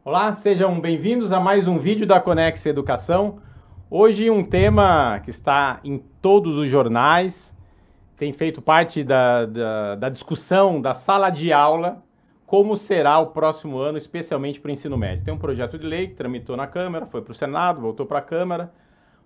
Olá, sejam bem-vindos a mais um vídeo da Conex Educação. Hoje um tema que está em todos os jornais, tem feito parte da discussão da sala de aula, como será o próximo ano, especialmente para o ensino médio. Tem um projeto de lei que tramitou na Câmara, foi para o Senado, voltou para a Câmara,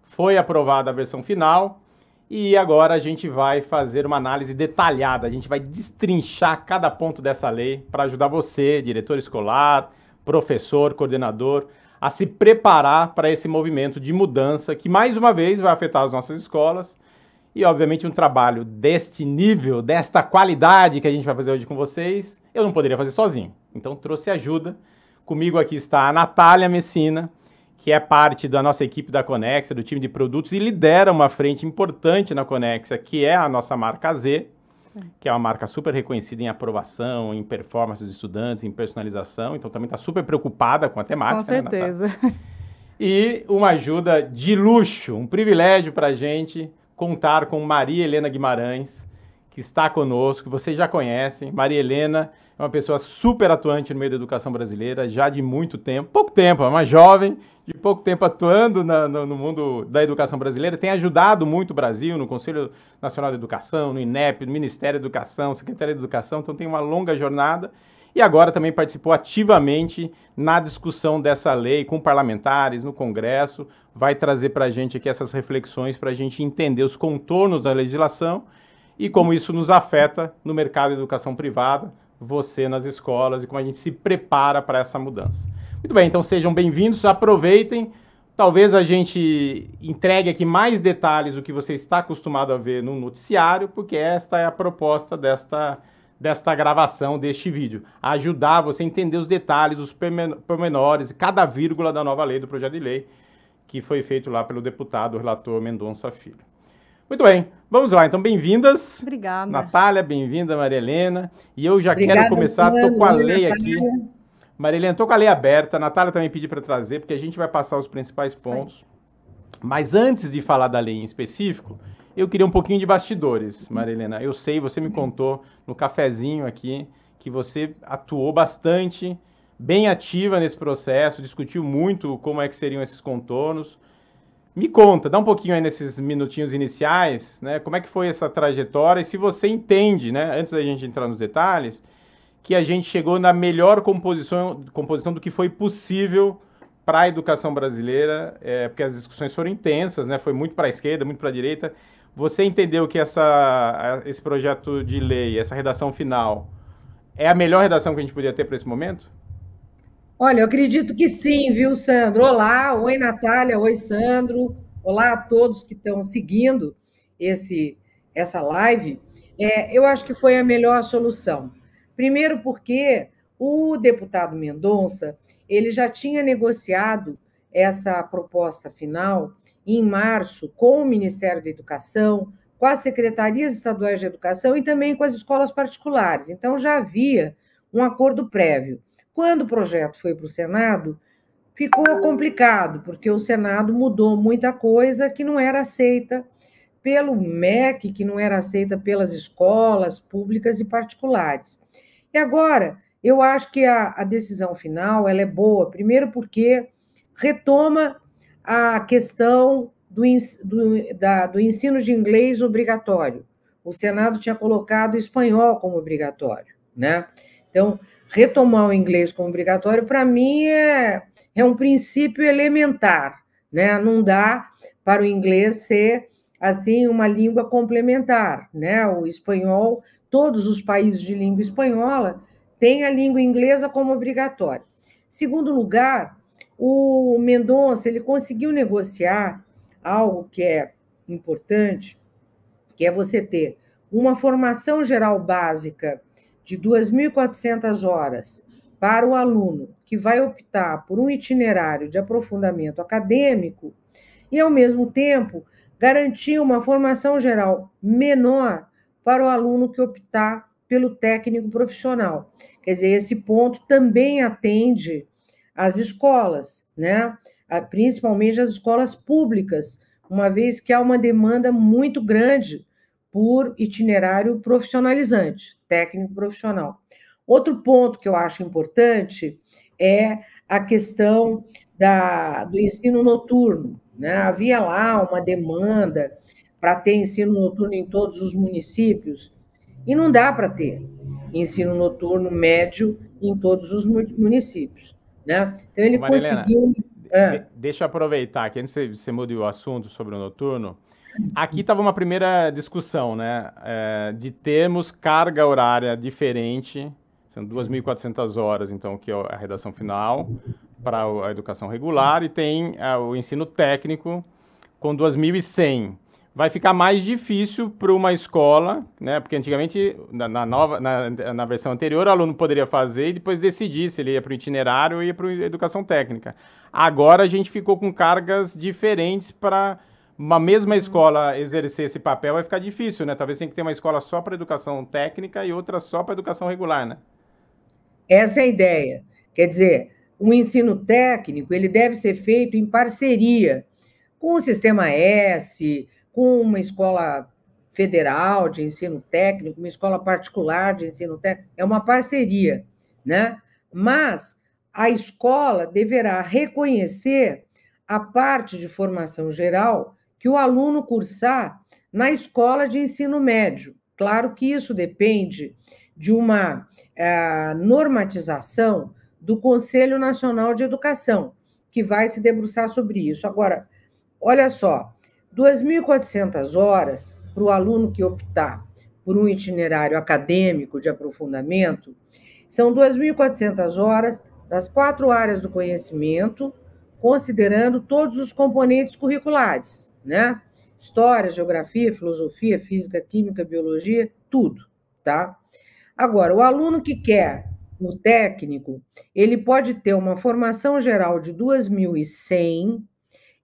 foi aprovada a versão final e agora a gente vai fazer uma análise detalhada, a gente vai destrinchar cada ponto dessa lei para ajudar você, diretor escolar, professor, coordenador, a se preparar para esse movimento de mudança que, mais uma vez, vai afetar as nossas escolas e, obviamente, um trabalho deste nível, desta qualidade que a gente vai fazer hoje com vocês, eu não poderia fazer sozinho. Então, trouxe ajuda. Comigo aqui está a Natália Messina, que é parte da nossa equipe da Conexia, do time de produtos, e lidera uma frente importante na Conexia, que é a nossa marca Z, que é uma marca super reconhecida em aprovação, em performance dos estudantes, em personalização, então também está super preocupada com a temática. Com certeza. Né, e uma ajuda de luxo, um privilégio para a gente contar com Maria Helena Guimarães, que está conosco, que vocês já conhecem. Maria Helena é uma pessoa super atuante no meio da educação brasileira, já de muito tempo, pouco tempo, é uma jovem de pouco tempo atuando no mundo da educação brasileira, tem ajudado muito o Brasil no Conselho Nacional de Educação, no INEP, no Ministério da Educação, Secretaria de Educação, então tem uma longa jornada e agora também participou ativamente na discussão dessa lei com parlamentares, no Congresso, vai trazer para a gente aqui essas reflexões para a gente entender os contornos da legislação e como isso nos afeta no mercado de educação privada, você nas escolas e como a gente se prepara para essa mudança. Muito bem, então sejam bem-vindos, aproveitem, talvez a gente entregue aqui mais detalhes do que você está acostumado a ver no noticiário, porque esta é a proposta desta gravação, deste vídeo, ajudar você a entender os detalhes, os pormenores e cada vírgula da nova lei, do projeto de lei, que foi feito lá pelo deputado, relator Mendonça Filho. Muito bem, vamos lá, então bem-vindas. Obrigada. Natália, bem-vinda, Maria Helena. E eu já quero começar, estou com a lei aqui. Maria Helena, estou com a lei aberta, a Natália também pediu para trazer, porque a gente vai passar os principais pontos. Mas antes de falar da lei em específico, eu queria um pouquinho de bastidores, Maria Helena. Eu sei, você me contou no cafezinho aqui, que você atuou bastante, bem ativa nesse processo, discutiu muito como é que seriam esses contornos. Me conta, dá um pouquinho aí nesses minutinhos iniciais, né? Como é que foi essa trajetória e se você entende, né, antes da gente entrar nos detalhes, que a gente chegou na melhor composição do que foi possível para a educação brasileira, porque as discussões foram intensas, né? Foi muito para a esquerda, muito para a direita. Você entendeu que esse projeto de lei, essa redação final, é a melhor redação que a gente podia ter para esse momento? Olha, eu acredito que sim, viu, Sandro? Olá, oi, Natália, oi, Sandro. Olá a todos que estão seguindo essa live. Eu acho que foi a melhor solução. Primeiro porque o deputado Mendonça, ele já tinha negociado essa proposta final em março com o Ministério da Educação, com as secretarias estaduais de educação e também com as escolas particulares. Então, já havia um acordo prévio. Quando o projeto foi para o Senado, ficou complicado, porque o Senado mudou muita coisa que não era aceita pelo MEC, que não era aceita pelas escolas públicas e particulares. E agora, eu acho que a decisão final ela é boa, primeiro porque retoma a questão do ensino de inglês obrigatório. O Senado tinha colocado o espanhol como obrigatório, né? Então, retomar o inglês como obrigatório, para mim, é um princípio elementar, né? Não dá para o inglês ser, assim, uma língua complementar, né? O espanhol, todos os países de língua espanhola têm a língua inglesa como obrigatória. Segundo lugar, o Mendonça, ele conseguiu negociar algo que é importante, que é você ter uma formação geral básica de 2.400 horas para o aluno que vai optar por um itinerário de aprofundamento acadêmico e, ao mesmo tempo, garantir uma formação geral menor para o aluno que optar pelo técnico profissional. Quer dizer, esse ponto também atende às escolas, né? Principalmente as escolas públicas, uma vez que há uma demanda muito grande por itinerário profissionalizante, técnico profissional. Outro ponto que eu acho importante é a questão do ensino noturno, né? Havia lá uma demanda para ter ensino noturno em todos os municípios, e não dá para ter ensino noturno médio em todos os municípios, né? Então, ele Marilena, conseguiu... deixa eu aproveitar que antes você mude o assunto sobre o noturno. Aqui estava uma primeira discussão, né, de termos carga horária diferente, são 2.400 horas, então, que é a redação final, para a educação regular, e tem o ensino técnico com 2.100. Vai ficar mais difícil para uma escola, né, porque antigamente, na versão anterior, o aluno poderia fazer e depois decidir se ele ia para o itinerário ou ia para a educação técnica. Agora a gente ficou com cargas diferentes para uma mesma escola exercer esse papel, vai ficar difícil, né? Talvez tenha que ter uma escola só para educação técnica e outra só para educação regular, né? Essa é a ideia. Quer dizer, o ensino técnico ele deve ser feito em parceria com o Sistema S, com uma escola federal de ensino técnico, uma escola particular de ensino técnico. É uma parceria, né? Mas a escola deverá reconhecer a parte de formação geral que o aluno cursar na escola de ensino médio. Claro que isso depende de uma normatização do Conselho Nacional de Educação, que vai se debruçar sobre isso. Agora, olha só, 2.400 horas para o aluno que optar por um itinerário acadêmico de aprofundamento, são 2.400 horas das 4 áreas do conhecimento, considerando todos os componentes curriculares, né? História, geografia, filosofia, física, química, biologia, tudo, tá? Agora, o aluno que quer o técnico, ele pode ter uma formação geral de 2.100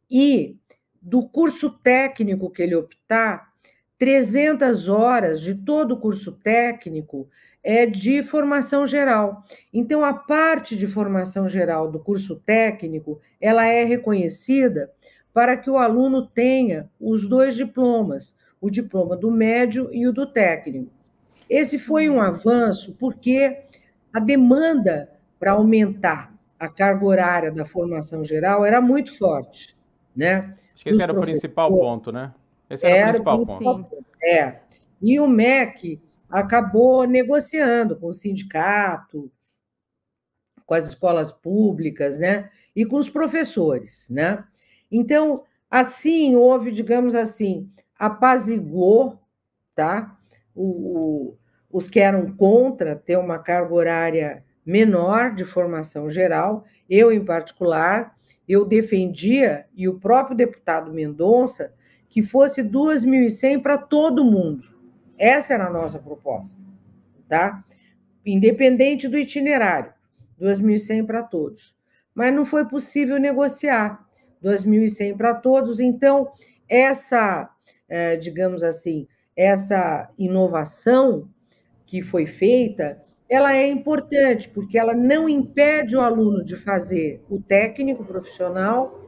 e do curso técnico que ele optar, 300 horas de todo o curso técnico é de formação geral. Então, a parte de formação geral do curso técnico, ela é reconhecida para que o aluno tenha os 2 diplomas, o diploma do médio e o do técnico. Esse foi um avanço porque a demanda para aumentar a carga horária da formação geral era muito forte, né? Acho que esse era o principal ponto, né? Esse era o principal ponto. E o MEC acabou negociando com o sindicato, com as escolas públicas, né? E com os professores, né? Então, assim, houve, digamos assim, apaziguou, tá? Os que eram contra ter uma carga horária menor de formação geral, eu, em particular, eu defendia, e o próprio deputado Mendonça, que fosse 2.100 para todo mundo. Essa era a nossa proposta, tá? Independente do itinerário, 2.100 para todos. Mas não foi possível negociar 2.100 para todos, então essa, digamos assim, essa inovação que foi feita, ela é importante, porque ela não impede o aluno de fazer o técnico profissional,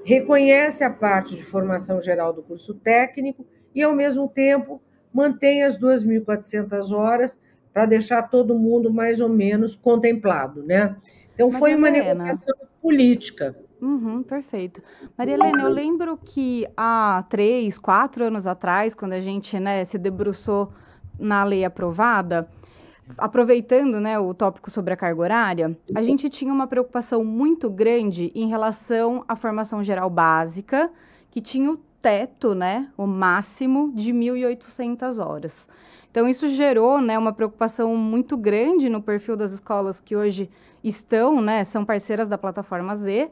reconhece a parte de formação geral do curso técnico e, ao mesmo tempo, mantém as 2.400 horas para deixar todo mundo mais ou menos contemplado, né? Então, foi uma negociação política. Perfeito. Maria Helena, eu lembro que há 3, 4 anos atrás, quando a gente, né, se debruçou na lei aprovada, aproveitando, né, o tópico sobre a carga horária, a gente tinha uma preocupação muito grande em relação à formação geral básica, que tinha o teto, né, o máximo de 1.800 horas. Então, isso gerou, né, uma preocupação muito grande no perfil das escolas que hoje estão, né, são parceiras da plataforma Z,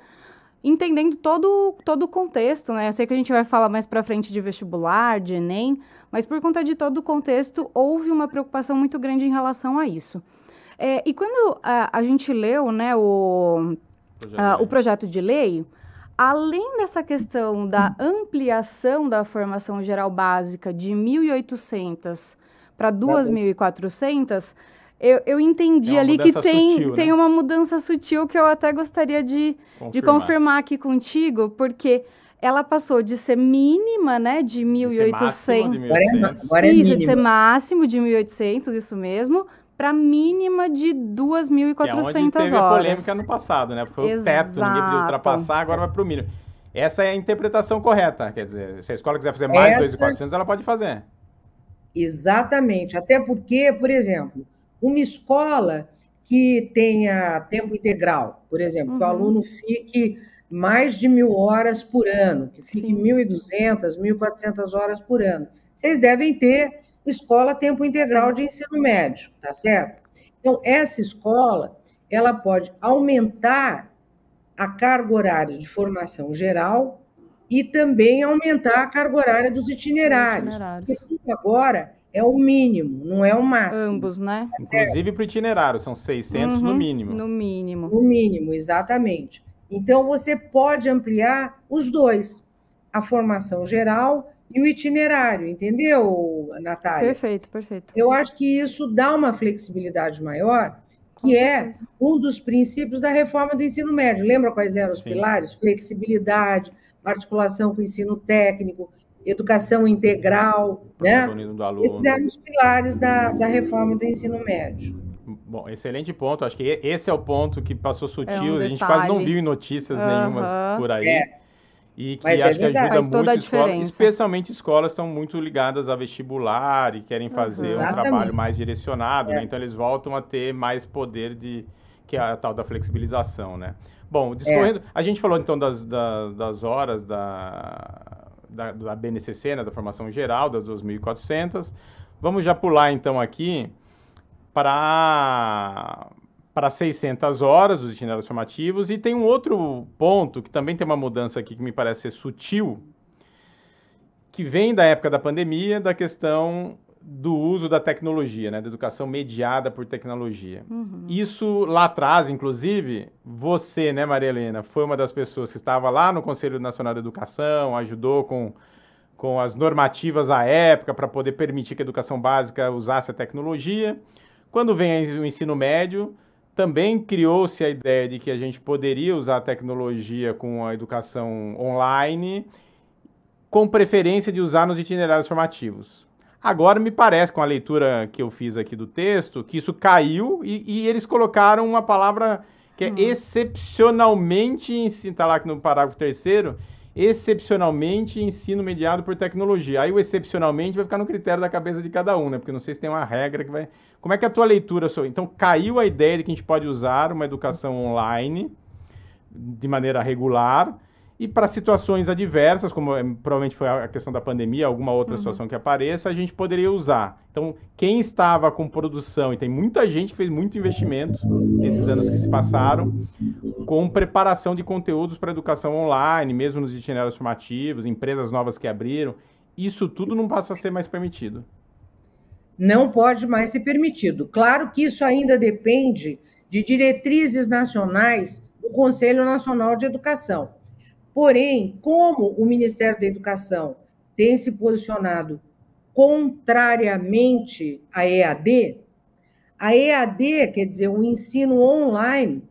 entendendo todo o contexto, né? Eu sei que a gente vai falar mais para frente de vestibular, de Enem, mas por conta de todo o contexto, houve uma preocupação muito grande em relação a isso. E quando a gente leu, né, o projeto de lei, além dessa questão da ampliação da formação geral básica de 1.800 para 2.400, eu entendi ali que tem uma mudança sutil que eu até gostaria de confirmar aqui contigo, porque ela passou de ser mínima, né, de 1.800... Agora é isso, mínima. de ser máximo de 1.800, isso mesmo, para a mínima de 2.400 teve horas. a polêmica no passado, né? Foi o teto, ninguém podia ultrapassar, agora vai para o mínimo. Essa é a interpretação correta, quer dizer, se a escola quiser fazer mais 2.400, ela pode fazer. Exatamente, até porque, por exemplo, uma escola que tenha tempo integral, por exemplo, que o aluno fique mais de 1.000 horas por ano, que fique 1.200, 1.400 horas por ano. Vocês devem ter escola tempo integral de ensino médio, tá certo? Então, essa escola, ela pode aumentar a carga horária de formação geral e também aumentar a carga horária dos itinerários. Porque tudo agora é o mínimo, não é o máximo. Ambos, né? Tá Inclusive para o itinerário, são 600 no mínimo. No mínimo. No mínimo, exatamente. Então, você pode ampliar os dois, a formação geral e o itinerário, entendeu, Natália? Perfeito, perfeito. Eu acho que isso dá uma flexibilidade maior, que é um dos princípios da reforma do ensino médio. Lembra quais eram os pilares? Flexibilidade, articulação com o ensino técnico, educação integral, né? Do aluno. Esses eram os pilares da reforma do ensino médio. Bom, excelente ponto. Acho que esse é o ponto que passou sutil. Um a gente quase não viu em notícias nenhumas por aí. E que Mas acho que ajuda Faz toda muito a escola, diferença. especialmente escolas que estão muito ligadas a vestibular e querem fazer um trabalho mais direcionado, né? Então eles voltam a ter mais poder que é a tal da flexibilização, né? Bom, discorrendo, a gente falou então das horas da BNCC, né, da formação geral, das 2.400. Vamos já pular então aqui para 600 horas, os itinerários formativos, e tem um outro ponto que também tem uma mudança aqui que me parece ser sutil, que vem da época da pandemia, da questão do uso da tecnologia, né, da educação mediada por tecnologia. Isso lá atrás, inclusive, você, né, Maria Helena, foi uma das pessoas que estava lá no Conselho Nacional de Educação, ajudou com as normativas à época para poder permitir que a educação básica usasse a tecnologia. Quando vem o ensino médio, também criou-se a ideia de que a gente poderia usar a tecnologia com a educação online, com preferência de usar nos itinerários formativos. Agora me parece, com a leitura que eu fiz aqui do texto, que isso caiu e eles colocaram uma palavra que é excepcionalmente, está lá no parágrafo 3º, excepcionalmente ensino mediado por tecnologia. Aí o excepcionalmente vai ficar no critério da cabeça de cada um, né? Porque não sei se tem uma regra que vai... Como é que é a tua leitura sobre... Então, caiu a ideia de que a gente pode usar uma educação online de maneira regular e para situações adversas, como provavelmente foi a questão da pandemia, alguma outra situação que apareça, a gente poderia usar. Então, quem estava com produção, e tem muita gente que fez muito investimento nesses anos que se passaram, com preparação de conteúdos para educação online, mesmo nos itinerários formativos, empresas novas que abriram, isso tudo não passa a ser mais permitido. Não pode mais ser permitido. Claro que isso ainda depende de diretrizes nacionais do Conselho Nacional de Educação. Porém, como o Ministério da Educação tem se posicionado contrariamente à EAD, quer dizer, o ensino online,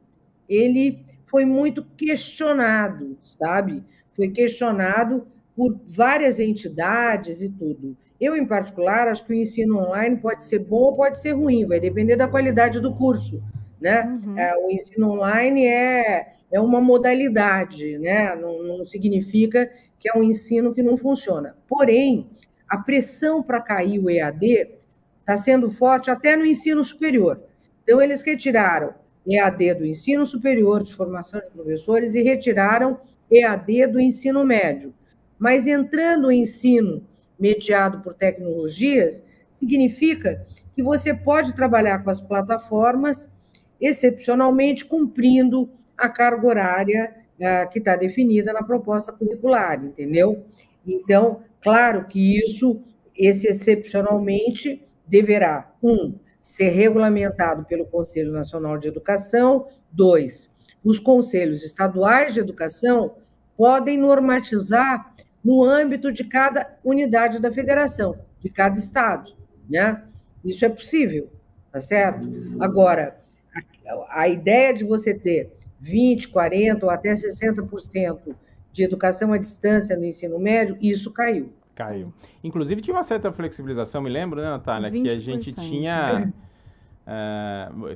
ele foi muito questionado, sabe? Foi questionado por várias entidades e tudo. Eu, em particular, acho que o ensino online pode ser bom ou pode ser ruim, vai depender da qualidade do curso, né? O ensino online é uma modalidade, né? Não significa que é um ensino que não funciona. Porém, a pressão para cair o EAD está sendo forte até no ensino superior. Então, eles retiraram EAD do ensino superior de formação de professores e retiraram EAD do ensino médio. Mas entrando o ensino mediado por tecnologias, significa que você pode trabalhar com as plataformas, excepcionalmente cumprindo a carga horária que está definida na proposta curricular, entendeu? Então, claro que esse excepcionalmente deverá, ser regulamentado pelo Conselho Nacional de Educação, 2, os conselhos estaduais de educação podem normatizar no âmbito de cada unidade da federação, de cada estado, né? Isso é possível, tá certo? Agora, a ideia de você ter 20%, 40% ou até 60% de educação à distância no ensino médio, isso caiu. Caiu. Inclusive, tinha uma certa flexibilização, me lembro, né, Natália? 20%. Que a gente tinha...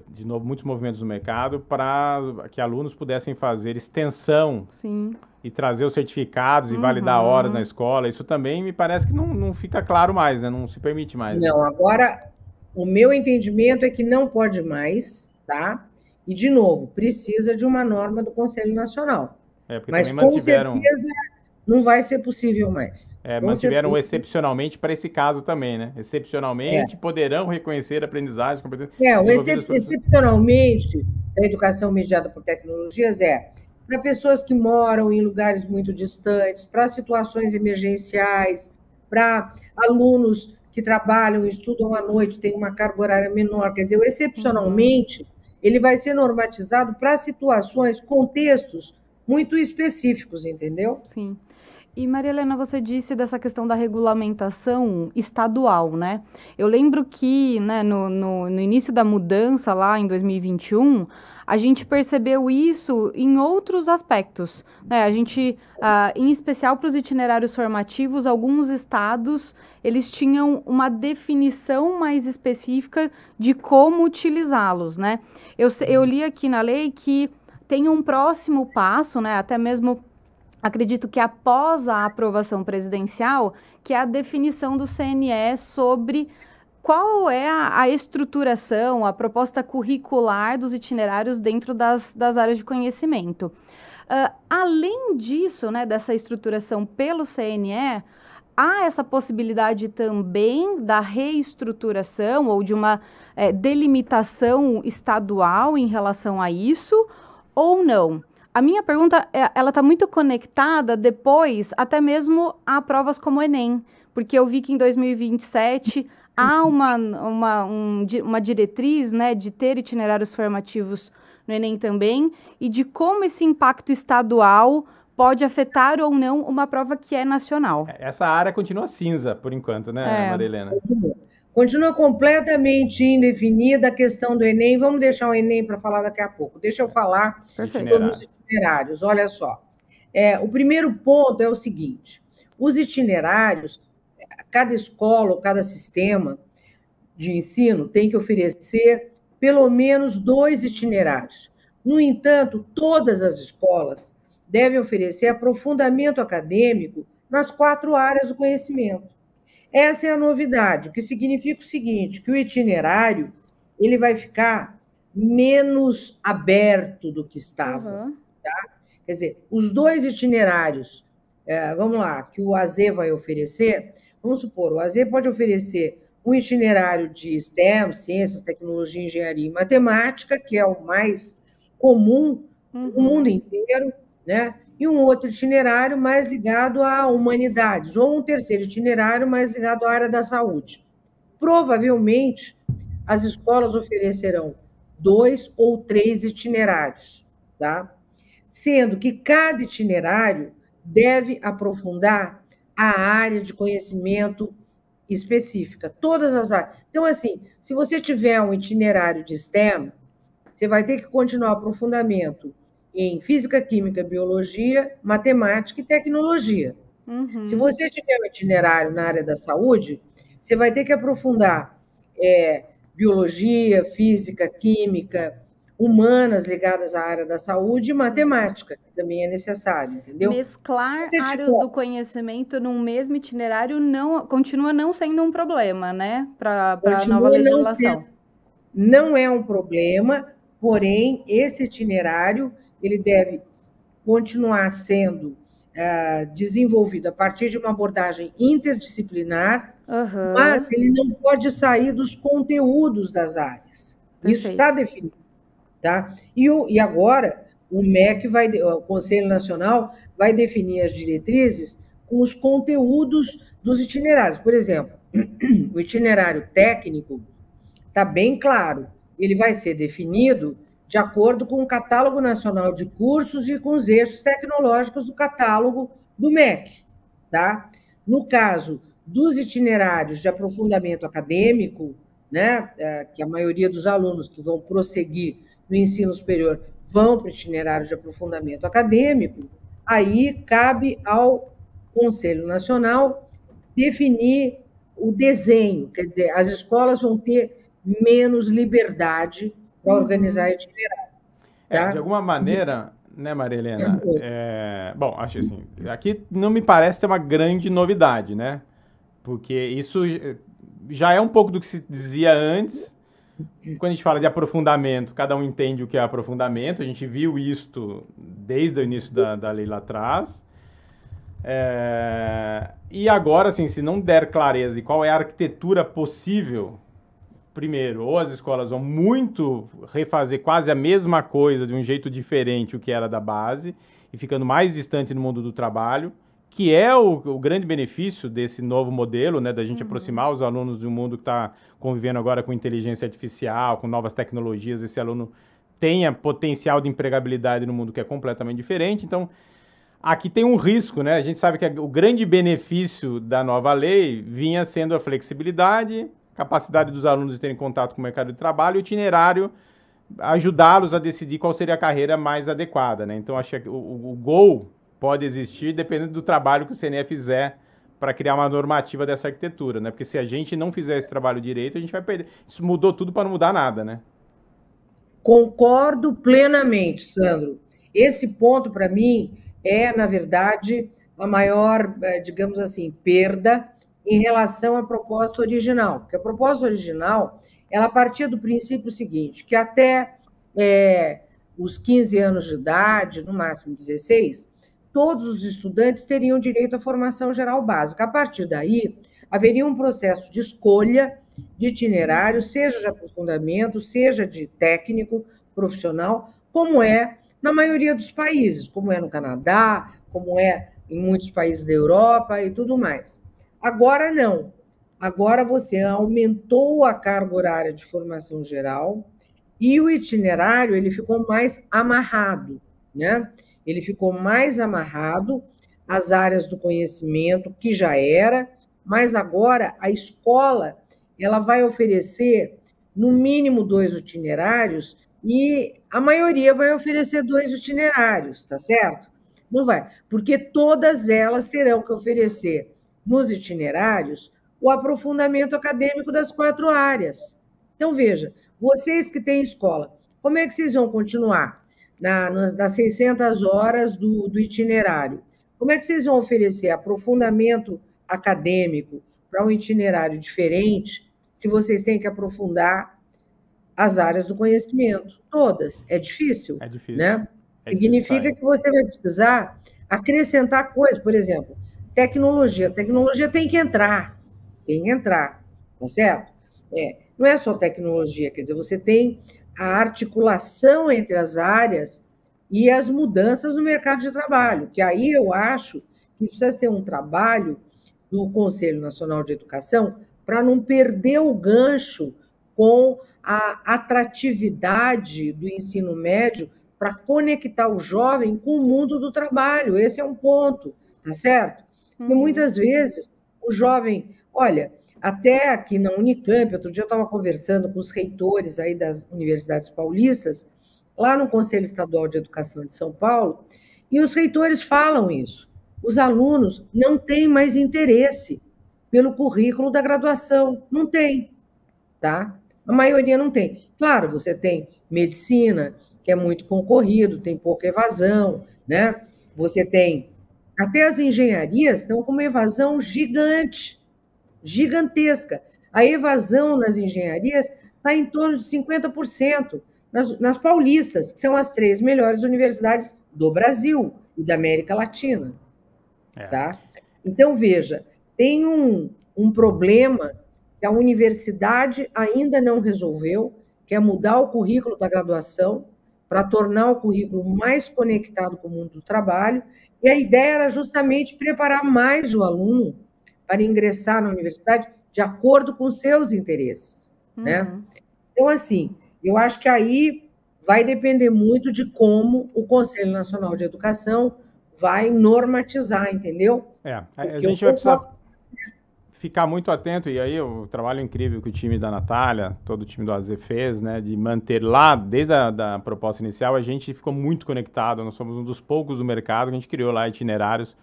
de novo, muitos movimentos no mercado para que alunos pudessem fazer extensão Sim. e trazer os certificados e validar horas na escola. Isso também me parece que não fica claro mais, né? Não se permite mais. Não, agora, o meu entendimento é que não pode mais, tá? E, de novo, precisa de uma norma do Conselho Nacional. Porque mas, também mantiveram... com certeza, não vai ser possível mais. Mantiveram excepcionalmente para esse caso também, né? Excepcionalmente poderão reconhecer aprendizagens, competências... Excepcionalmente, a educação mediada por tecnologias para pessoas que moram em lugares muito distantes, para situações emergenciais, para alunos que trabalham, estudam à noite, têm uma carga horária menor. Quer dizer, o excepcionalmente, ele vai ser normatizado para situações, contextos muito específicos, entendeu? Sim. E, Maria Helena, você disse dessa questão da regulamentação estadual, né? Eu lembro que, né, no início da mudança, lá em 2021, a gente percebeu isso em outros aspectos, né? A gente, em especial para os itinerários formativos, alguns estados, eles tinham uma definição mais específica de como utilizá-los, né? Eu li aqui na lei que tem um próximo passo, né? Até mesmo... acredito que após a aprovação presidencial, que é a definição do CNE sobre qual é a estruturação, a proposta curricular dos itinerários dentro das áreas de conhecimento. Além disso, né, dessa estruturação pelo CNE, há essa possibilidade também da reestruturação ou de uma delimitação estadual em relação a isso, ou não? A minha pergunta, ela está muito conectada depois, até mesmo a provas como o Enem, porque eu vi que em 2027 há uma diretriz, né, de ter itinerários formativos no Enem também, e de como esse impacto estadual pode afetar ou não uma prova que é nacional. Essa área continua cinza, por enquanto, né, Maria Helena? Continua completamente indefinida a questão do Enem. Vamos deixar o Enem para falar daqui a pouco. Deixa eu falar sobre os itinerários. Olha só. O primeiro ponto é o seguinte: os itinerários, cada escola ou cada sistema de ensino tem que oferecer pelo menos 2 itinerários. No entanto, todas as escolas devem oferecer aprofundamento acadêmico nas 4 áreas do conhecimento. Essa é a novidade, o que significa o seguinte, que o itinerário ele vai ficar menos aberto do que estava. Tá? Quer dizer, os 2 itinerários, vamos lá, que o AZ vai oferecer, vamos supor, o AZ pode oferecer um itinerário de STEM, ciências, tecnologia, engenharia e matemática, que é o mais comum no mundo inteiro, né? E um outro itinerário mais ligado a humanidades, ou um terceiro itinerário mais ligado à área da saúde. Provavelmente, as escolas oferecerão 2 ou 3 itinerários, tá? Sendo que cada itinerário deve aprofundar a área de conhecimento específica, todas as áreas. Então, assim, se você tiver um itinerário de STEM, você vai ter que continuar o aprofundamento em física, química, biologia, matemática e tecnologia. Se você tiver um itinerário na área da saúde, você vai ter que aprofundar biologia, física, química, humanas ligadas à área da saúde e matemática, que também é necessário, entendeu? Mesclar áreas do conhecimento num mesmo itinerário continua não sendo um problema, né? Para a nova legislação. Não é um problema, porém, esse itinerário ele deve continuar sendo desenvolvido a partir de uma abordagem interdisciplinar, mas ele não pode sair dos conteúdos das áreas. Isso está definido. Tá? E agora, o MEC o Conselho Nacional, vai definir as diretrizes com os conteúdos dos itinerários. Por exemplo, o itinerário técnico está bem claro, ele vai ser definido de acordo com o Catálogo Nacional de Cursos e com os eixos tecnológicos do catálogo do MEC. Tá? No caso dos itinerários de aprofundamento acadêmico, né, que a maioria dos alunos que vão prosseguir no ensino superior vão para o itinerário de aprofundamento acadêmico, aí cabe ao Conselho Nacional definir o desenho, quer dizer, as escolas vão ter menos liberdade para organizar itinerário. Tá? De alguma maneira, né, Maria Helena? Bom, acho assim, aqui não me parece ter uma grande novidade, né? Porque isso já é um pouco do que se dizia antes. Quando a gente fala de aprofundamento, cada um entende o que é aprofundamento. A gente viu isto desde o início da lei lá atrás. E agora, assim, se não der clareza de qual é a arquitetura possível, primeiro, ou as escolas vão muito refazer quase a mesma coisa de um jeito diferente o que era da base, e ficando mais distante no mundo do trabalho, que é o grande benefício desse novo modelo, né, da gente aproximar os alunos de um mundo que está convivendo agora com inteligência artificial, com novas tecnologias. Esse aluno tenha potencial de empregabilidade no mundo que é completamente diferente. Então, aqui tem um risco, né? A gente sabe que o grande benefício da nova lei vinha sendo a flexibilidade, capacidade dos alunos de terem contato com o mercado de trabalho, e o itinerário, ajudá-los a decidir qual seria a carreira mais adequada, né? Então, acho que o gol pode existir dependendo do trabalho que o CNE fizer para criar uma normativa dessa arquitetura, né? Porque se a gente não fizer esse trabalho direito, a gente vai perder. Isso mudou tudo para não mudar nada, né? Concordo plenamente, Sandro. Esse ponto, para mim, é, na verdade, a maior, digamos assim, perda em relação à proposta original. Porque a proposta original, ela partia do princípio seguinte, que até os 15 anos de idade, no máximo 16, todos os estudantes teriam direito à formação geral básica. A partir daí, haveria um processo de escolha de itinerário, seja de aprofundamento, seja de técnico, profissional, como é na maioria dos países, como é no Canadá, como é em muitos países da Europa e tudo mais. Agora não. Agora você aumentou a carga horária de formação geral e o itinerário ele ficou mais amarrado, né? Ele ficou mais amarrado às áreas do conhecimento, que já era, mas agora a escola ela vai oferecer, no mínimo, 2 itinerários, e a maioria vai oferecer 2 itinerários, tá certo? Não vai, porque todas elas terão que oferecer, nos itinerários, o aprofundamento acadêmico das 4 áreas. Então, veja, vocês que têm escola, como é que vocês vão continuar nas 600 horas do itinerário? Como é que vocês vão oferecer aprofundamento acadêmico para um itinerário diferente, se vocês têm que aprofundar as áreas do conhecimento? Todas. É difícil. É difícil. Né? Significa que você vai precisar acrescentar coisas. Por exemplo, tecnologia. Tecnologia tem que entrar. Tem que entrar. Tá certo? Não é só tecnologia. Quer dizer, você tem a articulação entre as áreas e as mudanças no mercado de trabalho, que aí eu acho que precisa ter um trabalho do Conselho Nacional de Educação para não perder o gancho com a atratividade do ensino médio para conectar o jovem com o mundo do trabalho. Esse é um ponto, tá certo? E muitas vezes o jovem, olha, até aqui na Unicamp, outro dia eu estava conversando com os reitores aí das universidades paulistas, lá no Conselho Estadual de Educação de São Paulo, e os reitores falam isso. Os alunos não têm mais interesse pelo currículo da graduação. Não tem, tá? A maioria não tem. Claro, você tem medicina, que é muito concorrido, tem pouca evasão, né? Você tem... Até as engenharias estão com uma evasão gigante, gigantesca. A evasão nas engenharias está em torno de 50%. Nas paulistas, que são as 3 melhores universidades do Brasil e da América Latina. Tá? Então, veja, tem um problema que a universidade ainda não resolveu, que é mudar o currículo da graduação para tornar o currículo mais conectado com o mundo do trabalho, e a ideia era justamente preparar mais o aluno para ingressar na universidade de acordo com seus interesses. Né? Então, assim, eu acho que aí vai depender muito de como o Conselho Nacional de Educação vai normatizar, entendeu? A gente vai precisar ficar muito atento, e aí o trabalho incrível que o time da Natália, todo o time do AZ fez, né, de manter lá, desde a proposta inicial, a gente ficou muito conectado, nós somos um dos poucos do mercado que a gente criou lá itinerários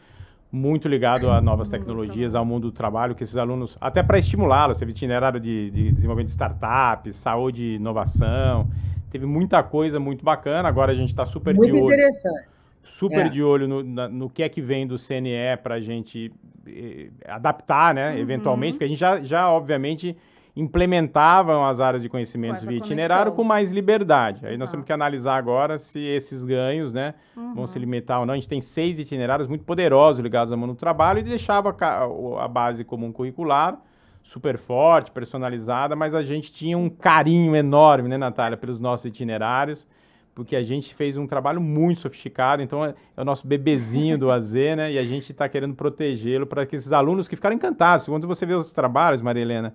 muito ligado a novas tecnologias, ao mundo do trabalho, que esses alunos, até para estimulá-los, teve itinerário de desenvolvimento de startups, saúde e inovação, teve muita coisa muito bacana. Agora a gente está super de olho. Muito interessante. Super de olho no que é que vem do CNE para a gente adaptar, né, eventualmente, porque a gente já obviamente, implementavam as áreas de conhecimentos via itinerário com mais liberdade. Aí nós temos que analisar agora se esses ganhos, né, vão se limitar ou não. A gente tem 6 itinerários muito poderosos ligados ao mundo do trabalho e deixava a base comum curricular super forte, personalizada, mas a gente tinha um carinho enorme, né, Natália, pelos nossos itinerários, porque a gente fez um trabalho muito sofisticado, então é o nosso bebezinho do AZ, né? E a gente está querendo protegê-lo para que esses alunos que ficaram encantados. Quando você vê os trabalhos, Maria Helena,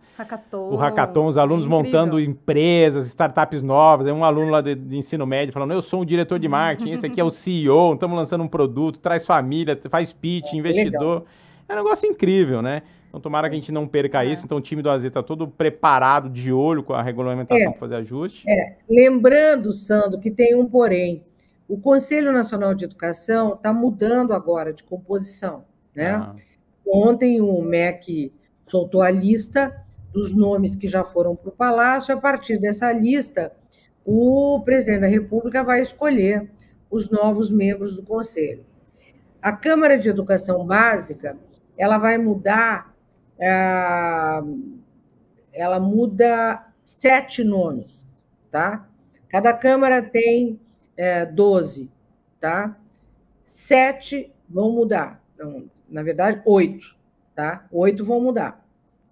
o hackathon, os alunos montando empresas, startups novas, um aluno lá de ensino médio falando, eu sou um diretor de marketing, esse aqui é o CEO, estamos lançando um produto, traz família, faz pitch, investidor. É um negócio incrível, né? Então, tomara que a gente não perca isso. Então, o time do AZ está todo preparado, de olho com a regulamentação para fazer ajuste. Lembrando, Sandro, que tem um porém. O Conselho Nacional de Educação está mudando agora de composição, né? Ontem o MEC soltou a lista dos nomes que já foram para o Palácio. A partir dessa lista, o presidente da República vai escolher os novos membros do Conselho. A Câmara de Educação Básica, ela vai mudar... ela muda 7 nomes, tá? Cada Câmara tem 12, tá? 7 vão mudar. Então, na verdade, 8, tá? 8 vão mudar,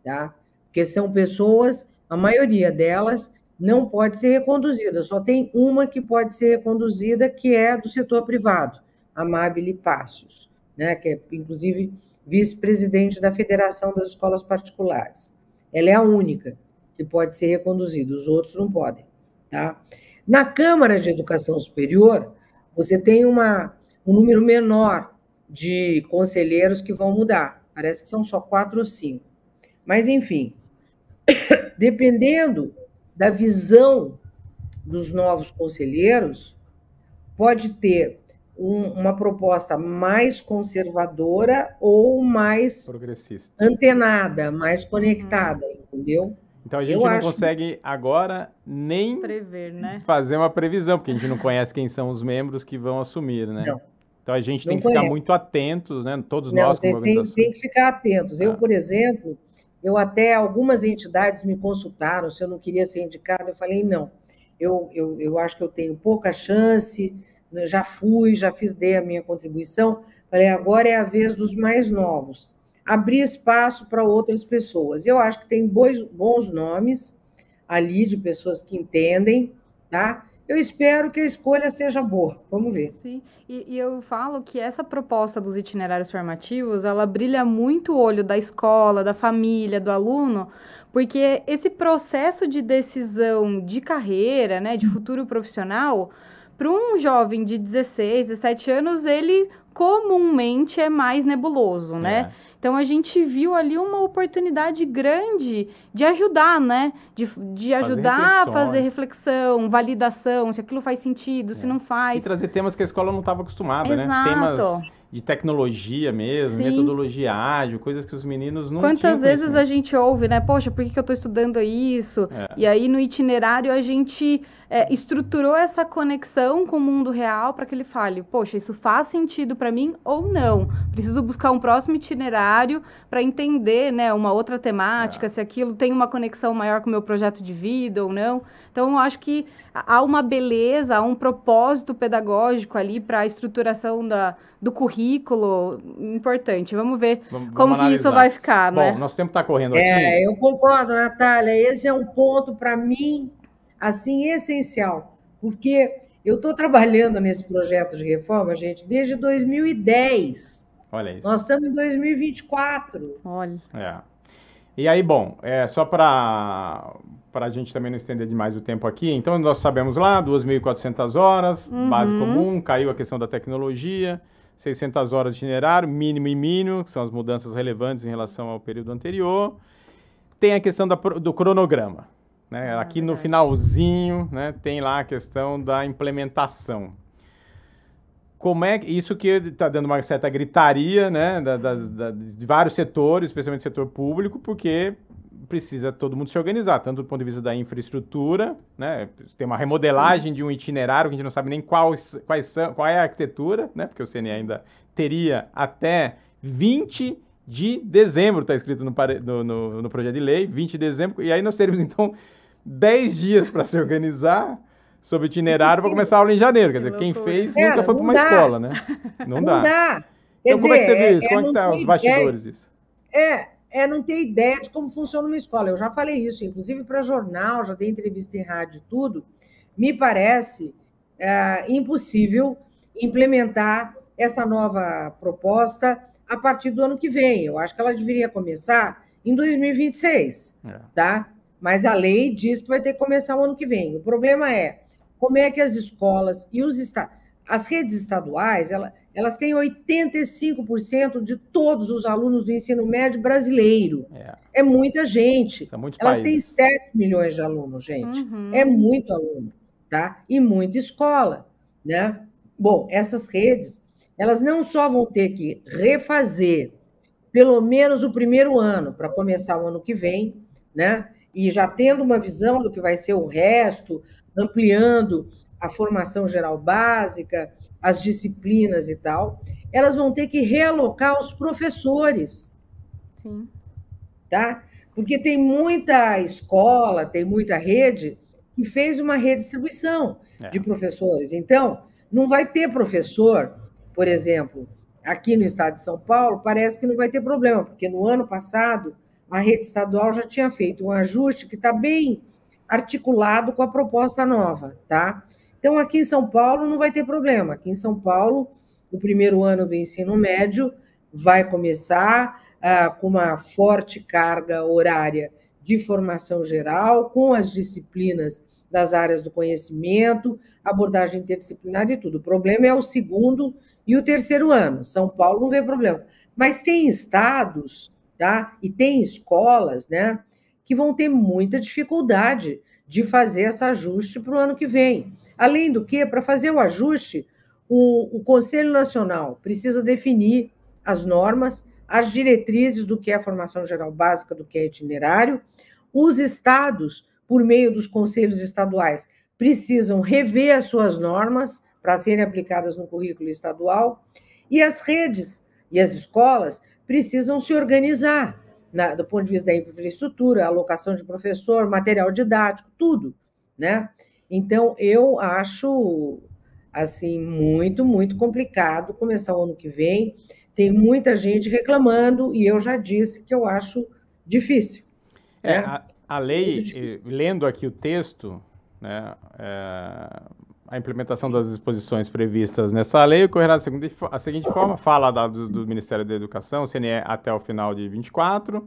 tá? Porque são pessoas, a maioria delas não pode ser reconduzida, só tem uma que pode ser reconduzida, que é do setor privado, a Amabile Passos, né? Que é, inclusive, vice-presidente da Federação das Escolas Particulares. Ela é a única que pode ser reconduzida, os outros não podem, tá? Na Câmara de Educação Superior, você tem um número menor de conselheiros que vão mudar. Parece que são só 4 ou 5. Mas, enfim, dependendo da visão dos novos conselheiros, pode ter uma proposta mais conservadora ou mais progressista, antenada, mais conectada, entendeu? Então a gente não consegue agora nem prever, né? Fazer uma previsão, porque a gente não conhece quem são os membros que vão assumir, né? Não. Então a gente tem que ficar muito atentos, né? Todos não, nós. Vocês têm que ficar atentos. Eu, por exemplo, até algumas entidades me consultaram se eu não queria ser indicada. Eu falei, não, eu acho que eu tenho pouca chance. Já dei a minha contribuição, falei, agora é a vez dos mais novos. Abrir espaço para outras pessoas. Eu acho que tem bons nomes ali de pessoas que entendem, tá? Eu espero que a escolha seja boa. Vamos ver. Sim, e eu falo que essa proposta dos itinerários formativos, ela brilha muito o olho da escola, da família, do aluno, porque esse processo de decisão de carreira, né, de futuro profissional, para um jovem de 16, 17 anos, ele comumente é mais nebuloso, né? Então, a gente viu ali uma oportunidade grande de ajudar, né? De ajudar a fazer reflexão, validação, se aquilo faz sentido, se não faz. E trazer temas que a escola não estava acostumada, Exato. né? Temas de tecnologia mesmo, metodologia ágil, coisas que os meninos não Quantas vezes a gente ouve, né? Poxa, por que eu estou estudando isso? E aí, no itinerário, a gente estruturou essa conexão com o mundo real para que ele fale, poxa, isso faz sentido para mim ou não? Preciso buscar um próximo itinerário para entender, né, uma outra temática, se aquilo tem uma conexão maior com o meu projeto de vida ou não. Então, eu acho que há uma beleza, há um propósito pedagógico ali para a estruturação do currículo importante. Vamos ver como que isso vai ficar, né? Bom, nosso tempo está correndo aqui. Eu concordo, Natália. Esse é um ponto, para mim, assim, essencial. Porque eu estou trabalhando nesse projeto de reforma, gente, desde 2010. Olha isso. Nós estamos em 2024. Olha. E aí, bom, só para a gente também não estender demais o tempo aqui, então nós sabemos lá, 2.400 horas, base comum, caiu a questão da tecnologia, 600 horas de itinerário, mínimo e mínimo, que são as mudanças relevantes em relação ao período anterior. Tem a questão do cronograma, né? Aqui no finalzinho, né, tem lá a questão da implementação. como é isso que está dando uma certa gritaria, né, de vários setores, especialmente o setor público, porque precisa todo mundo se organizar, tanto do ponto de vista da infraestrutura, né, tem uma remodelagem de um itinerário que a gente não sabe nem qual é a arquitetura, né, porque o CNE ainda teria até 20 de dezembro, está escrito no projeto de lei, 20 de dezembro, e aí nós teremos, então, 10 dias para se organizar sobre o itinerário para começar a aula em janeiro. Quer dizer, quem fez nunca foi para uma escola, né? Não dá. Então, como é que você vê isso? Como é que tá os bastidores disso? Não ter ideia de como funciona uma escola. Eu já falei isso, inclusive para jornal, já dei entrevista em rádio e tudo. Me parece impossível implementar essa nova proposta a partir do ano que vem. Eu acho que ela deveria começar em 2026, tá? Mas a lei diz que vai ter que começar o ano que vem. O problema é como é que as escolas e as redes estaduais, elas têm 85% de todos os alunos do ensino médio brasileiro. É muita gente. Elas têm 7 milhões de alunos, gente. É muito aluno, tá? E muita escola, né? Bom, essas redes, elas não só vão ter que refazer pelo menos o primeiro ano, para começar o ano que vem, né? E já tendo uma visão do que vai ser o resto, ampliando a formação geral básica, as disciplinas e tal, elas vão ter que realocar os professores. Sim. Tá? Porque tem muita escola, tem muita rede que fez uma redistribuição de professores. Então, não vai ter professor, por exemplo, aqui no estado de São Paulo, parece que não vai ter problema, porque no ano passado a rede estadual já tinha feito um ajuste que está bem articulado com a proposta nova, tá? Então, aqui em São Paulo não vai ter problema. Aqui em São Paulo, o primeiro ano do ensino médio vai começar com uma forte carga horária de formação geral, com as disciplinas das áreas do conhecimento, abordagem interdisciplinar e tudo. O problema é o segundo e o terceiro ano. São Paulo não vê problema. Mas tem estados, tá? E tem escolas, né, que vão ter muita dificuldade de fazer esse ajuste para o ano que vem. Além do que, para fazer o ajuste, o Conselho Nacional precisa definir as normas, as diretrizes do que é a formação geral básica, do que é itinerário. Os estados, por meio dos conselhos estaduais, precisam rever as suas normas para serem aplicadas no currículo estadual. E as redes e as escolas precisam se organizar, do ponto de vista da infraestrutura, alocação de professor, material didático, tudo, né? Então, eu acho, assim, muito, muito complicado começar o ano que vem. Tem muita gente reclamando e eu já disse que eu acho difícil. Né? A lei, lendo aqui o texto, né, a implementação das disposições previstas nessa lei ocorrerá da seguinte forma, fala do Ministério da Educação, CNE, até o final de 24,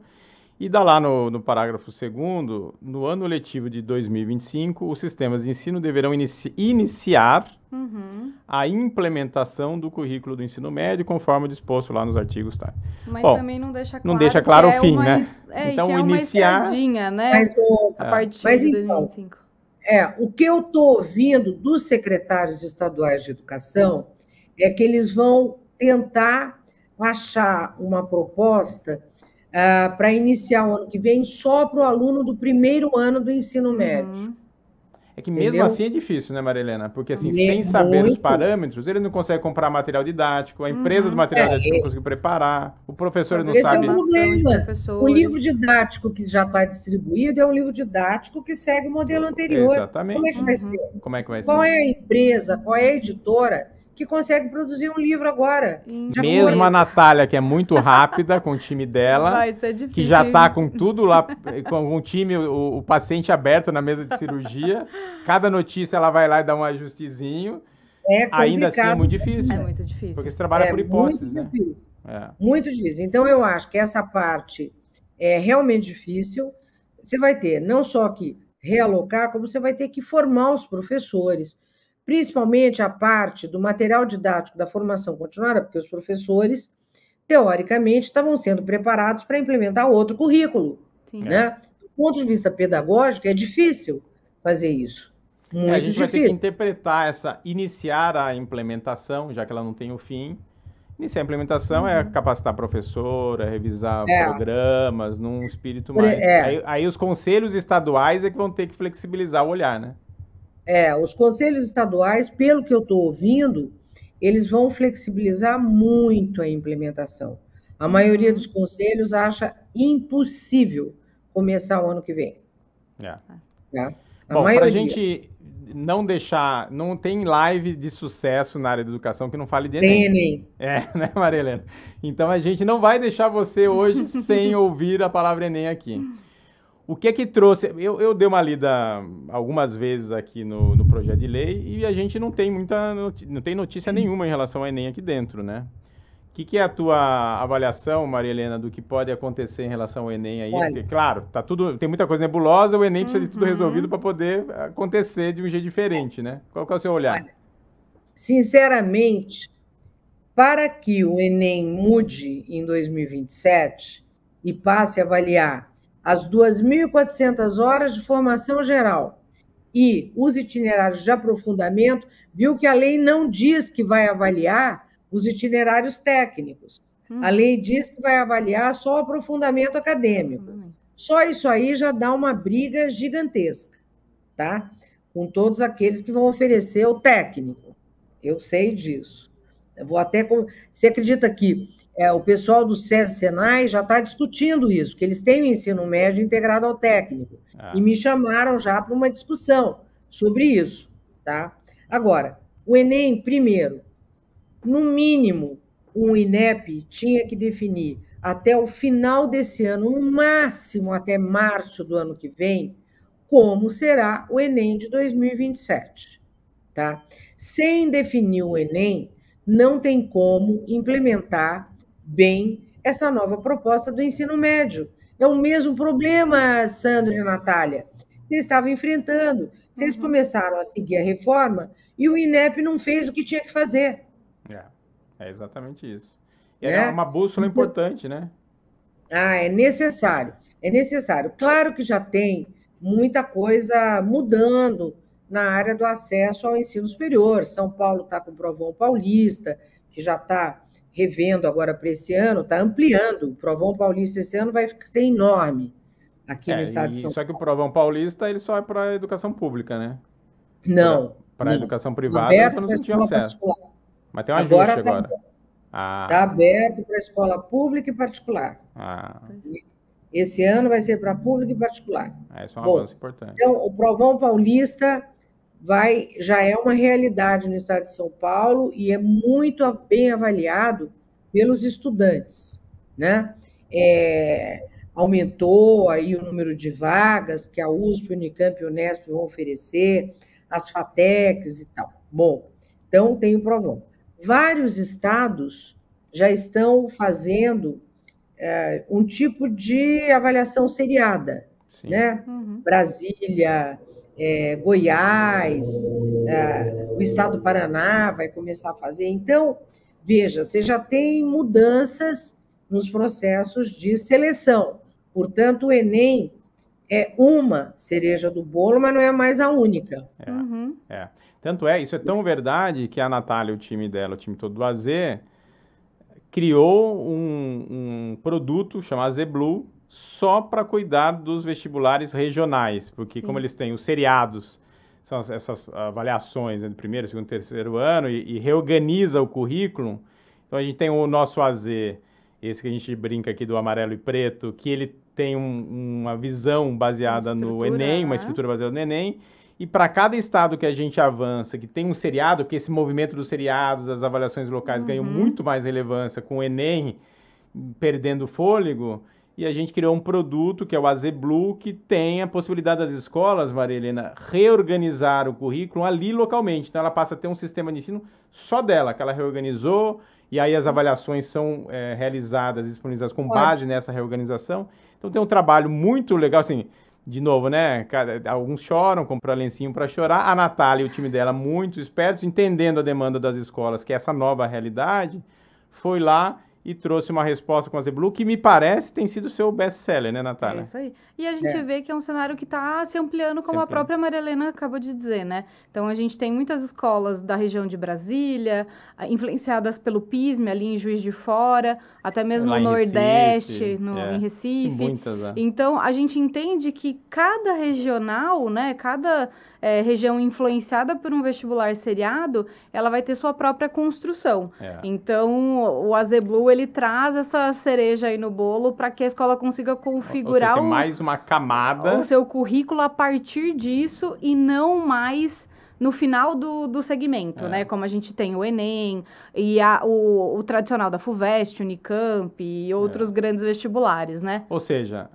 e dá lá no parágrafo 2º, no ano letivo de 2025, os sistemas de ensino deverão iniciar a implementação do currículo do ensino médio, conforme disposto lá nos artigos. Tá? Mas bom, também não deixa claro, não deixa claro o fim, né? Então, iniciar... né? A partir de 2025. O que eu estou ouvindo dos secretários estaduais de educação é que eles vão tentar achar uma proposta para iniciar o ano que vem só para o aluno do primeiro ano do ensino médio. É que mesmo assim é difícil, né, Maria Helena? Porque assim, sem saber os parâmetros, ele não consegue comprar material didático, a empresa do material didático não conseguiu preparar, o professor não sabe... Esse é o problema. O livro didático que já está distribuído é um livro didático que segue o modelo anterior. Exatamente. Como é que vai ser? Como é que vai ser? Qual é a empresa, qual é a editora que consegue produzir um livro agora? Mesmo a Natália, que é muito rápida com o time dela, vai ser difícil, que já está com tudo lá, com o time, o paciente aberto na mesa de cirurgia, cada notícia ela vai lá e dá um ajustezinho, ainda assim é muito difícil. É muito difícil. Porque você trabalha por hipóteses, muito difícil. né? Muito difícil. Então, eu acho que essa parte é realmente difícil. Você vai ter não só que realocar, como você vai ter que formar os professores, principalmente a parte do material didático da formação continuada, porque os professores, teoricamente, estavam sendo preparados para implementar outro currículo. Né? Do ponto de vista pedagógico, é difícil fazer isso. Muito a gente vai ter que difícil. interpretar iniciar a implementação, já que ela não tem o fim. Iniciar a implementação é capacitar a professora, revisar É, programas, num espírito por- mais... é, Aí os conselhos estaduais é que vão ter que flexibilizar o olhar, né? os conselhos estaduais, pelo que eu estou ouvindo, eles vão flexibilizar muito a implementação. A maioria dos conselhos acha impossível começar o ano que vem. É. Tá? A Bom, para a maioria. gente não deixar... Não tem live de sucesso na área da educação que não fale de Tem Enem. Enem. Né, Maria Helena? Então a gente não vai deixar você hoje sem ouvir a palavra Enem aqui. O que é que trouxe... Eu dei uma lida algumas vezes aqui no projeto de lei e a gente não tem não tem notícia nenhuma em relação ao Enem aqui dentro, né? O que é a tua avaliação, Maria Helena, do que pode acontecer em relação ao Enem aí? Olha. Porque, claro, tem muita coisa nebulosa, o Enem precisa de tudo resolvido para poder acontecer de um jeito diferente, né? Qual que é o seu olhar? Olha, sinceramente, para que o Enem mude em 2027 e passe a avaliar as 2.400 horas de formação geral e os itinerários de aprofundamento, viu que a lei não diz que vai avaliar os itinerários técnicos. A lei diz que vai avaliar só o aprofundamento acadêmico. Só isso aí já dá uma briga gigantesca, tá? Com todos aqueles que vão oferecer o técnico. Eu sei disso. Eu vou até... Você acredita que o pessoal do SESI Senai já está discutindo isso, que eles têm o ensino médio integrado ao técnico. E me chamaram já para uma discussão sobre isso, tá? Agora, o Enem, primeiro, no mínimo, o INEP tinha que definir até o final desse ano, no máximo até março do ano que vem, como será o Enem de 2027, tá? Sem definir o Enem, não tem como implementar bem essa nova proposta do ensino médio. É o mesmo problema, Sandra e Natália. Vocês estavam enfrentando. Vocês começaram a seguir a reforma e o INEP não fez o que tinha que fazer. É exatamente isso. E é uma bússola importante, né? É necessário. É necessário. Claro que já tem muita coisa mudando na área do acesso ao ensino superior. São Paulo está com o Provão Paulista, que já está revendo agora para esse ano, está ampliando. O Provão Paulista esse ano vai ser enorme aqui no estado de São Paulo. Só que o Provão Paulista ele só é para a educação pública, né? Não. Para a educação privada, você não tinha acesso. Mas tem um ajuste agora. Está aberto para a escola pública e particular. Esse ano vai ser para público e particular. Isso é um avanço importante. Então, o Provão Paulista já é uma realidade no estado de São Paulo e é muito bem avaliado pelos estudantes, né? Aumentou aí o número de vagas que a USP, Unicamp e Unesp vão oferecer, as FATECs e tal. Bom, então tem o Provão. Vários estados já estão fazendo um tipo de avaliação seriada, né? Brasília, Goiás, o estado do Paraná vai começar a fazer. Então, veja, você já tem mudanças nos processos de seleção. Portanto, o Enem é uma cereja do bolo, mas não é mais a única. Tanto isso é tão verdade que a Natália, o time dela, o time todo do AZ, criou um produto chamado AZ Blue só para cuidar dos vestibulares regionais, porque como eles têm os seriados, são essas avaliações de primeiro, segundo, terceiro ano, e reorganiza o currículo, então a gente tem o nosso AZ, esse que a gente brinca aqui do amarelo e preto, que ele tem uma visão baseada no Enem, uma estrutura baseada no Enem, e para cada estado que a gente avança, que tem um seriado, porque esse movimento dos seriados, das avaliações locais ganham muito mais relevância com o Enem perdendo fôlego, e a gente criou um produto que é o AZ Blue, que tem a possibilidade das escolas, Maria Helena, reorganizar o currículo ali localmente. Então ela passa a ter um sistema de ensino só dela, que ela reorganizou, e aí as avaliações são realizadas, disponibilizadas com base nessa reorganização. Então tem um trabalho muito legal, assim, de novo, né? Alguns choram, compram lencinho para chorar. A Natália e o time dela, muito espertos, entendendo a demanda das escolas, que é essa nova realidade, foi lá e trouxe uma resposta com a ZBlu que me parece tem sido o seu best-seller, né, Natália? É isso aí. E a gente vê que é um cenário que está se ampliando, como a própria Maria Helena acabou de dizer, né? Então, a gente tem muitas escolas da região de Brasília, influenciadas pelo PISM, ali em Juiz de Fora, até mesmo no Nordeste, em Recife. Muitas, Então, a gente entende que cada regional, né, cada região influenciada por um vestibular seriado, ela vai ter sua própria construção. Então, o AZBlu, ele traz essa cereja aí no bolo para que a escola consiga configurar mais uma camada o seu currículo a partir disso e não mais no final do segmento, né? Como a gente tem o Enem e o tradicional da FUVEST, Unicamp e outros grandes vestibulares, né? Ou seja,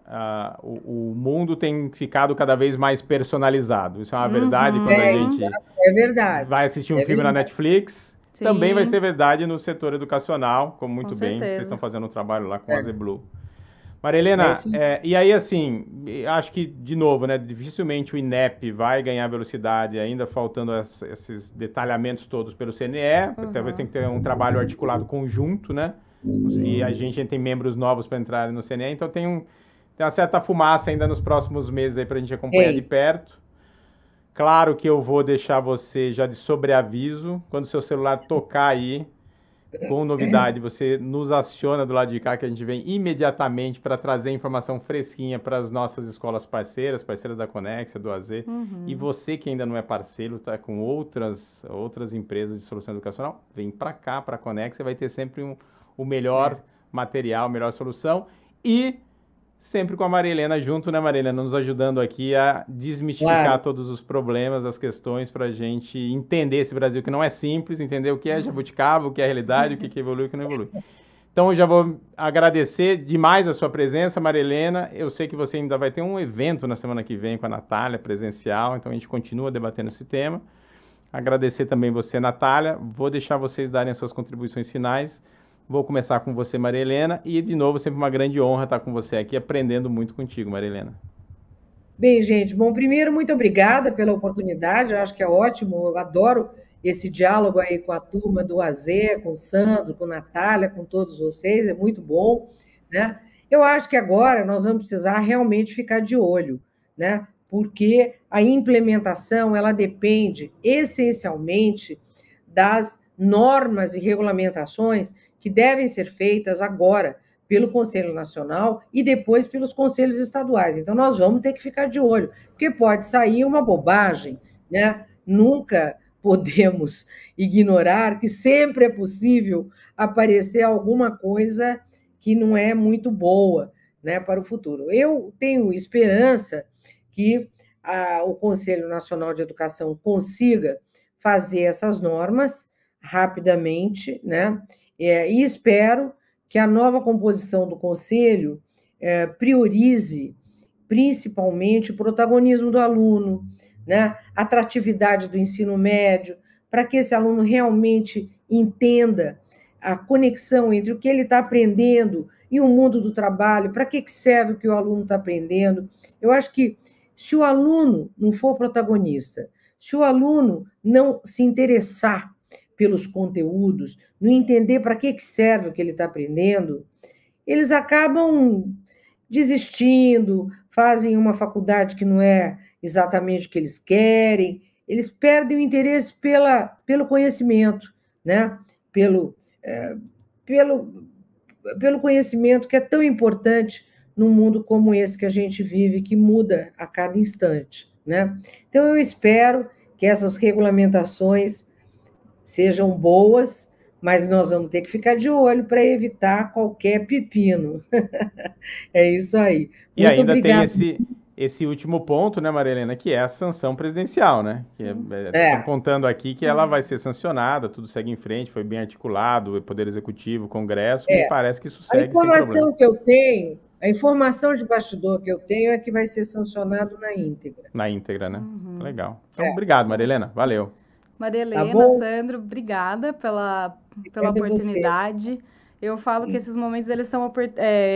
o mundo tem ficado cada vez mais personalizado. Isso é uma verdade quando a gente vai assistir um filme na Netflix. Sim. Também vai ser verdade no setor educacional, como muito bem vocês estão fazendo um trabalho lá com a ZBlu. Maria Helena, e aí assim, acho que, de novo, né, dificilmente o INEP vai ganhar velocidade, ainda faltando esses detalhamentos todos pelo CNE, talvez tenha que ter um trabalho articulado conjunto, né, e a gente tem membros novos para entrarem no CNE, então tem uma certa fumaça ainda nos próximos meses aí para a gente acompanhar de perto. Claro que eu vou deixar você já de sobreaviso, quando o seu celular tocar aí, com novidade, você nos aciona do lado de cá, que a gente vem imediatamente para trazer informação fresquinha para as nossas escolas parceiras da Conexia, do AZ. E você que ainda não é parceiro, está com outras empresas de solução educacional, vem para cá, para a Conexia, vai ter sempre o melhor material, a melhor solução. E sempre com a Maria Helena junto, né, Maria Helena, nos ajudando aqui a desmistificar todos os problemas, as questões, para a gente entender esse Brasil que não é simples, entender o que é jabuticaba, o que é realidade, o que evolui e o que não evolui. Então, eu já vou agradecer demais a sua presença, Maria Helena. Eu sei que você ainda vai ter um evento na semana que vem com a Natália, presencial, então a gente continua debatendo esse tema. Agradecer também você, Natália. Vou deixar vocês darem as suas contribuições finais. Vou começar com você, Maria Helena, e, de novo, sempre uma grande honra estar com você aqui, aprendendo muito contigo, Maria Helena. Bem, gente, bom, primeiro, muito obrigada pela oportunidade, eu acho que é ótimo, eu adoro esse diálogo aí com a turma do AZ, com o Sandro, com a Natália, com todos vocês, é muito bom, né? Eu acho que agora nós vamos precisar realmente ficar de olho, né? Porque a implementação, ela depende essencialmente das normas e regulamentações que devem ser feitas agora pelo Conselho Nacional e depois pelos conselhos estaduais. Então, nós vamos ter que ficar de olho, porque pode sair uma bobagem, né? Nunca podemos ignorar que sempre é possível aparecer alguma coisa que não é muito boa, né, para o futuro. Eu tenho esperança que o Conselho Nacional de Educação consiga fazer essas normas rapidamente, né? E espero que a nova composição do Conselho priorize principalmente o protagonismo do aluno, né? A atratividade do ensino médio, para que esse aluno realmente entenda a conexão entre o que ele está aprendendo e o mundo do trabalho, para que serve o que o aluno está aprendendo. Eu acho que se o aluno não for protagonista, se o aluno não se interessar pelos conteúdos, não entender para que serve o que ele está aprendendo, eles acabam desistindo, fazem uma faculdade que não é exatamente o que eles querem, eles perdem o interesse pelo conhecimento, né? Pelo conhecimento que é tão importante num mundo como esse que a gente vive, que muda a cada instante, né? Então, eu espero que essas regulamentações sejam boas, mas nós vamos ter que ficar de olho para evitar qualquer pepino. É isso aí. E muito ainda obrigada. Tem esse último ponto, né, Maria Helena, que é a sanção presidencial, né? Estou contando aqui que ela vai ser sancionada, tudo segue em frente, foi bem articulado, o Poder Executivo, o Congresso, me parece que isso segue sem problema. A informação de bastidor que eu tenho é que vai ser sancionado na íntegra. Na íntegra, né? Legal. Então, obrigado, Maria Helena. Valeu. Maria Helena, Sandro, obrigada pela oportunidade. Eu falo que esses momentos eles são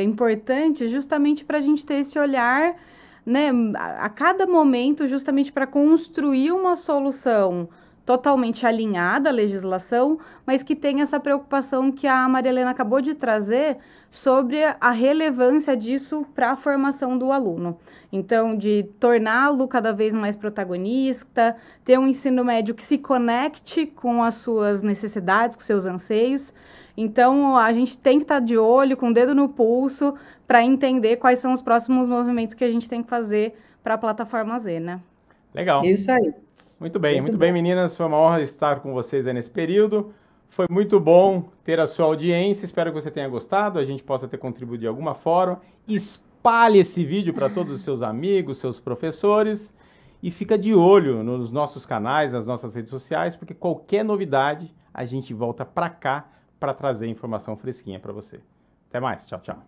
importantes justamente para a gente ter esse olhar, né, a cada momento, justamente para construir uma solução totalmente alinhada à legislação, mas que tem essa preocupação que a Maria Helena acabou de trazer sobre a relevância disso para a formação do aluno. Então, de torná-lo cada vez mais protagonista, ter um ensino médio que se conecte com as suas necessidades, com seus anseios. Então, a gente tem que estar de olho, com o dedo no pulso, para entender quais são os próximos movimentos que a gente tem que fazer para a plataforma Z, né? Legal. Isso aí. Muito bem, meninas. Foi uma honra estar com vocês aí nesse período. Foi muito bom ter a sua audiência. Espero que você tenha gostado, a gente possa ter contribuído de alguma forma. Espalhe esse vídeo para todos os seus amigos, seus professores. E fica de olho nos nossos canais, nas nossas redes sociais, porque qualquer novidade a gente volta para cá para trazer informação fresquinha para você. Até mais. Tchau, tchau.